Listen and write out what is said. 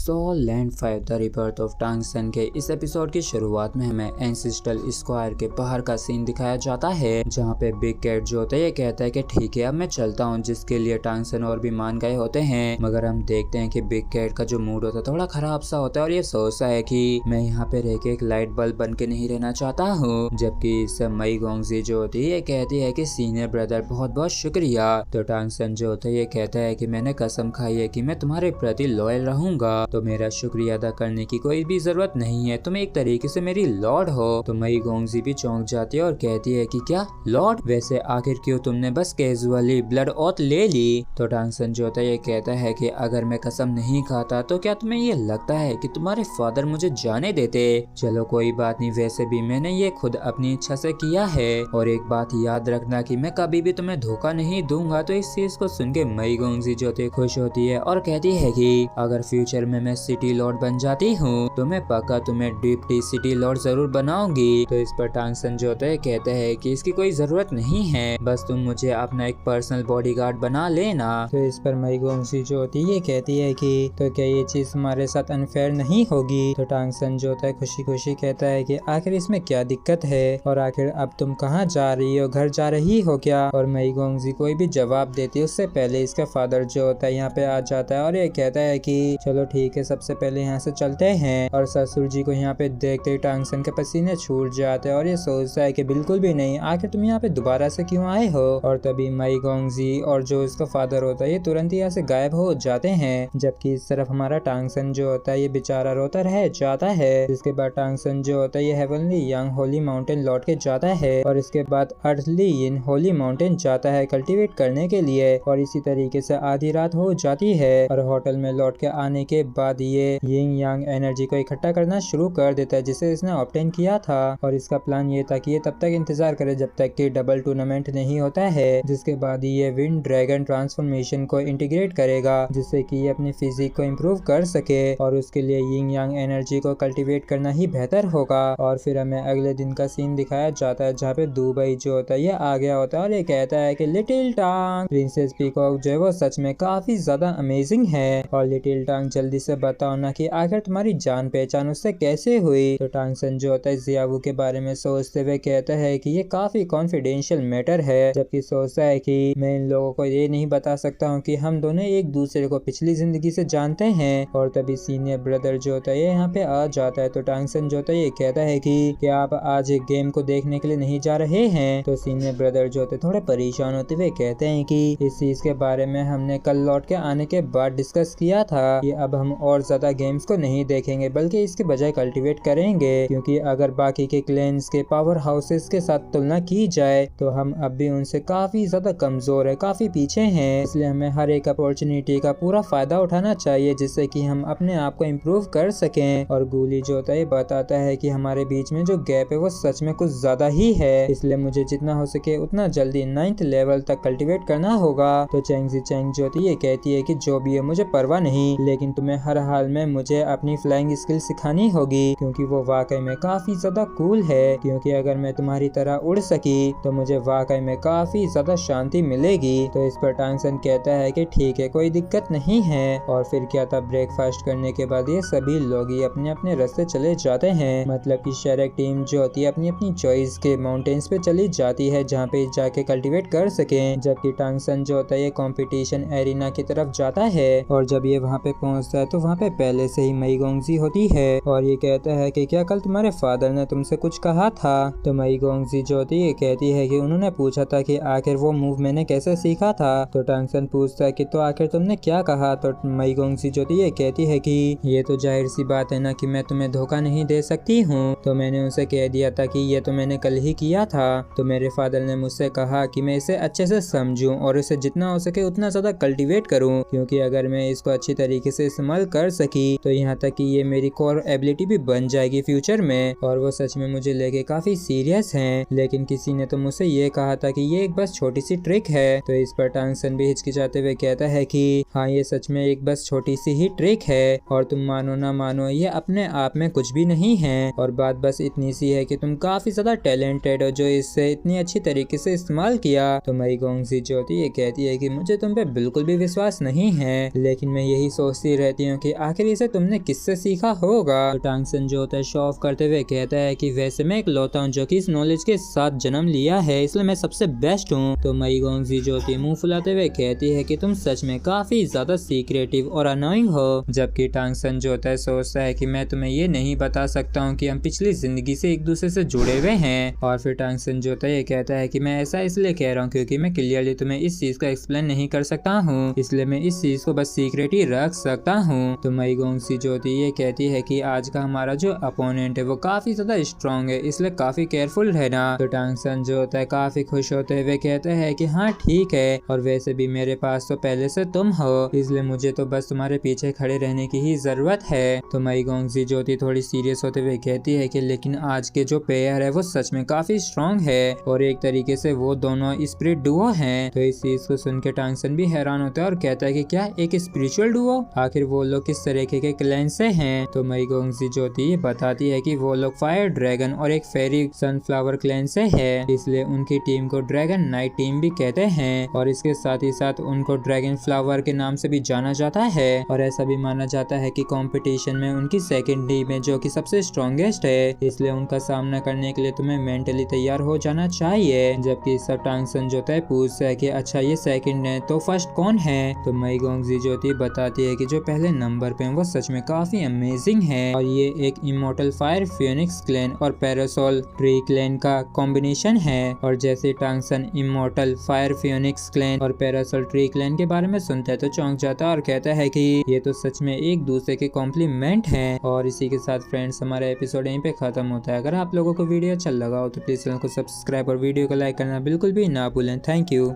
So land 5 the rebirth of टांग सन के इस एपिसोड की शुरुआत में हमें एंसेस्ट्रल स्क्वायर के बाहर का सीन दिखाया जाता है, जहां पे बिग कैट जो होता है ये कहता है कि ठीक है अब मैं चलता हूं, जिसके लिए टांग सन और भी मान गए होते हैं। मगर हम देखते हैं कि बिग कैट का जो मूड होता है थोड़ा खराब सा होता है और ये सोचता है कि मैं यहाँ पे रह के एक लाइट बल्ब बन के नहीं रहना चाहता हूँ। जबकि इस मई गोंगजी जो होती है ये कहती है कि सीनियर ब्रदर बहुत बहुत शुक्रिया। तो टांग सन जो होता है ये कहता है कि मैंने कसम खाई है कि मैं तुम्हारे प्रति लॉयल रहूंगा, तो मेरा शुक्रिया अदा करने की कोई भी जरूरत नहीं है, तुम एक तरीके से मेरी लॉर्ड हो। तो मई गोंगजी भी चौंक जाती है और कहती है कि क्या लॉर्ड, वैसे आखिर क्यों तुमने बस कैजुअली ब्लड ओथ ले ली। तो टांग सन जो होता है ये कहता है कि अगर मैं कसम नहीं खाता तो क्या तुम्हें ये लगता है कि तुम्हारे फादर मुझे जाने देते। चलो कोई बात नहीं, वैसे भी मैंने ये खुद अपनी इच्छा से किया है, और एक बात याद रखना कि मैं कभी भी तुम्हें धोखा नहीं दूंगा। तो इस चीज को सुन के मई गोंगजी जो होती है खुश होती है और कहती है कि अगर फ्यूचर में मैं सिटी लॉर्ड बन जाती हूँ तो मैं पक्का तुम्हें डिप्टी सिटी लॉर्ड जरूर बनाऊंगी। तो इस पर टांग सन जो होता है कहते हैं कि इसकी कोई जरूरत नहीं है, बस तुम मुझे अपना एक पर्सनल बॉडीगार्ड बना लेना। तो इस पर मई गोंगजी जो होती है ये कहती है कि तो क्या ये चीज हमारे साथ अनफेयर नहीं होगी। तो टांग सन जो होता है खुशी खुशी कहता है कि आखिर इसमें क्या दिक्कत है, और आखिर अब तुम कहाँ जा रही हो, घर जा रही हो क्या। और मई गोंगजी कोई भी जवाब देती है उससे पहले इसका फादर जो होता है यहाँ पे आ जाता है और ये कहता है कि चलो ठीक है, सबसे पहले यहाँ से चलते हैं। और ससुर जी को यहाँ पे देखते ही टांग सन के पसीने छूट जाते हैं और ये सोचता है कि बिल्कुल भी नहीं, आखिर तुम यहाँ पे दोबारा से क्यों आए हो। और तभी मई गोंगजी और जो इसका फादर होता है ये तुरंत ही यहाँ से गायब हो जाते हैं। जबकि इस तरफ हमारा टांग सन जो होता है ये बेचारा रोता रह जाता है। जिसके बाद टांग सन जो होता है ये हेवनली यंग होली माउंटेन लौट के जाता है, और इसके बाद अर्थली इन होली माउंटेन जाता है कल्टीवेट करने के लिए। और इसी तरीके से आधी रात हो जाती है, और होटल में लौट के आने के बाद ये यिंग यांग एनर्जी को इकट्ठा करना शुरू कर देता है जिसे इसने ऑब्टेन किया था। और इसका प्लान ये था कि ये तब तक इंतजार करे जब तक कि डबल टूर्नामेंट नहीं होता है, जिसके बाद ये विंड ड्रैगन ट्रांसफॉर्मेशन को इंटीग्रेट करेगा जिससे कि ये अपनी फिजिक को इम्प्रूव कर सके, और उसके लिए यिंग यांग एनर्जी को कल्टीवेट करना ही बेहतर होगा। और फिर हमें अगले दिन का सीन दिखाया जाता है जहाँ पे दुबई जो होता है ये आ गया होता है और ये कहता है कि लिटिल टांग प्रिंसेस पीकॉक जो है वो सच में काफी ज्यादा अमेजिंग है, और लिटिल टांग जल्दी से बताओ ना कि आखिर तुम्हारी जान पहचान उससे कैसे हुई। तो टांग सन जो होता है जियावू के बारे में सोचते हुए कहता है कि ये काफी कॉन्फिडेंशियल मैटर है, जबकि सोचता है कि मैं इन लोगों को ये नहीं बता सकता हूँ कि हम दोनों एक दूसरे को पिछली जिंदगी से जानते हैं। और तभी सीनियर ब्रदर जो होता है ये यहाँ पे आ जाता है। तो टांग सन जो होता है ये कहता है कि आप आज एक गेम को देखने के लिए नहीं जा रहे हैं। तो सीनियर ब्रदर जो होते थोड़े परेशान होते हुए कहते हैं कि इस चीज के बारे में हमने कल लौट के आने के बाद डिस्कस किया था कि अब हम और ज्यादा गेम्स को नहीं देखेंगे बल्कि इसके बजाय कल्टीवेट करेंगे, क्योंकि अगर बाकी के क्लेन्स के पावर हाउसेस के साथ तुलना की जाए तो हम अब भी उनसे काफी ज्यादा कमजोर है, काफी पीछे हैं। इसलिए हमें हर एक अपॉर्चुनिटी का पूरा फायदा उठाना चाहिए जिससे कि हम अपने आप को इम्प्रूव कर सकें। और गूली जो होता है बताता है कि हमारे बीच में जो गैप है वो सच में कुछ ज्यादा ही है, इसलिए मुझे जितना हो सके उतना जल्दी 9th लेवल तक कल्टीवेट करना होगा। तो चेंगजी चेंग जो होती है कहती है कि जो भी है मुझे परवाह नहीं, लेकिन तुम्हें हर हाल में मुझे अपनी फ्लाइंग स्किल सिखानी होगी, क्योंकि वो वाकई में काफी ज्यादा कूल है। क्योंकि अगर मैं तुम्हारी तरह उड़ सकी तो मुझे वाकई में काफी ज्यादा शांति मिलेगी। तो इस पर टांग सन कहता है कि ठीक है, कोई दिक्कत नहीं है। और फिर क्या था, ब्रेकफास्ट करने के बाद ये सभी लोग ही अपने अपने रास्ते चले जाते हैं। मतलब कि शेरेक टीम जो होती है अपनी अपनी चॉइस के माउंटेन्स पे चली जाती है जहाँ पे जाके कल्टीवेट कर सके, जबकि टांग सन जो होता है ये कंपटीशन एरिना की तरफ जाता है। और जब ये वहाँ पे पहुँचता है तो वहाँ पे पहले से ही मई गोंगजी होती है और ये कहता है कि क्या कल तुम्हारे फादर ने तुमसे कुछ कहा था। तो मई गोंगजी जो होती है कहती है कि उन्होंने पूछा था कि आखिर वो मूव मैंने कैसे सीखा था। तो टांग सन पूछता है कि तो आखिर तुमने क्या कहा। तो मई गोंगजी जो होती है कहती है कि ये तो जाहिर सी बात है ना कि मैं तुम्हें धोखा नहीं दे सकती हूँ। तो मैंने उनसे कह दिया था कि ये तो मैंने कल ही किया था। तो मेरे फादर ने मुझसे कहा कि मैं इसे अच्छे से समझूं और इसे जितना हो सके उतना ज्यादा कल्टीवेट करूं, क्योंकि अगर मैं इसको अच्छी तरीके से इस्तेमाल कर सकी तो यहाँ तक कि ये मेरी कोर एबिलिटी भी बन जाएगी फ्यूचर में। और वो सच में मुझे लेके काफी सीरियस हैं, लेकिन किसी ने तो मुझसे ये कहा था कि ये एक बस छोटी सी ट्रिक है। तो इस पर टांग सन भी हिचकिचाते हुए कहता है कि हाँ, ये सच में एक बस छोटी सी ही ट्रिक है, और तुम मानो ना मानो ये अपने आप में कुछ भी नहीं है, और बात बस इतनी सी है कि तुम काफी ज्यादा टैलेंटेड हो जो इससे इतनी अच्छी तरीके से इस्तेमाल किया। तो मई गोंगजी जो होती है कहती है कि मुझे तुम पे बिल्कुल भी विश्वास नहीं है, लेकिन मैं यही सोचती रहती हूँ कि आखिर इसे तुमने किससे सीखा होगा। तो टांग सन जो होता है शो ऑफ करते हुए कहता है कि वैसे मैं इकलौता हूँ जो कि इस नॉलेज के साथ जन्म लिया है, इसलिए मैं सबसे बेस्ट हूँ। तो मई गोंगजी जो होती है मुंह फुलाते हुए कहती है कि तुम सच में काफी ज्यादा सीक्रेटिव और अनोइंग हो। जबकि टांग सन जो होता है सोचता है कि मैं तुम्हें ये नहीं बता सकता हूँ कि हम पिछली जिंदगी से एक दूसरे से जुड़े हुए हैं। और फिर टांग सन जो होता है ये कहता है कि मैं ऐसा इसलिए कह रहा हूँ क्योंकि मैं क्लियरली तुम्हें इस चीज को एक्सप्लेन नहीं कर सकता हूँ, इसलिए मैं इस चीज को बस सीक्रेट ही रख सकता हूँ। तो मई गोंगजी जो होती है ये कहती है कि आज का हमारा जो अपोनेंट है वो काफी ज्यादा स्ट्रॉन्ग है, इसलिए काफी केयरफुल रहना। तो टांग सन जो होता है काफी खुश होते हुए कहता है कि हाँ ठीक है, और वैसे भी मेरे पास तो पहले से तुम हो, इसलिए मुझे तो बस तुम्हारे पीछे खड़े रहने की ही जरूरत है। तो मई गोंगजी जो होती थोड़ी सीरियस होते हुए कहती है कि लेकिन आज के जो पेयर है वो सच में काफी स्ट्रॉन्ग है और एक तरीके से वो दोनों स्पिरिट डुओ हैं। तो इस चीज को सुन के टांग सन भी हैरान होता है और कहता है कि क्या एक स्पिरिचुअल डुओ, आखिर वो लोग किस तरीके के क्लैन से हैं। तो मई गोंगजी जो होती है बताती है कि वो लोग फायर ड्रैगन और एक फेरी सनफ्लावर क्लैन से है, इसलिए उनकी टीम को ड्रैगन नाइट टीम भी कहते हैं और इसके साथ ही साथ उनको ड्रैगन फ्लावर के नाम से भी जाना जाता है। और ऐसा भी माना जाता है कि कंपटीशन में उनकी सेकंड टीम है जो कि सबसे स्ट्रॉन्गेस्ट है, इसलिए उनका सामना करने के लिए तुम्हें मेंटली तैयार हो जाना चाहिए। जबकि सब टांग सन जो है पूछता है कि अच्छा ये सेकंड है तो फर्स्ट कौन है। तो मई गोंगजी जो होती बताती है कि जो पहले नंबर पे वो सच में काफी अमेजिंग है और ये एक इमोर्टल फायर फिनिक्स क्लैन और पैरासोल ट्री क्लैन का कॉम्बिनेशन है। और जैसे टांग सन इमोर्टल फायर फिनिक्स क्लैन और पैरासोल ट्री क्लैन के बारे में सुनता है तो चौंक जाता है और कहता है कि ये तो सच में एक दूसरे के कॉम्प्लीमेंट हैं। और इसी के साथ फ्रेंड्स हमारा एपिसोड यहीं पे खत्म होता है। अगर आप लोगों को वीडियो अच्छा लगा हो तो प्लीज चैनल को सब्सक्राइब और वीडियो को लाइक करना बिल्कुल भी ना भूलें। Thank you.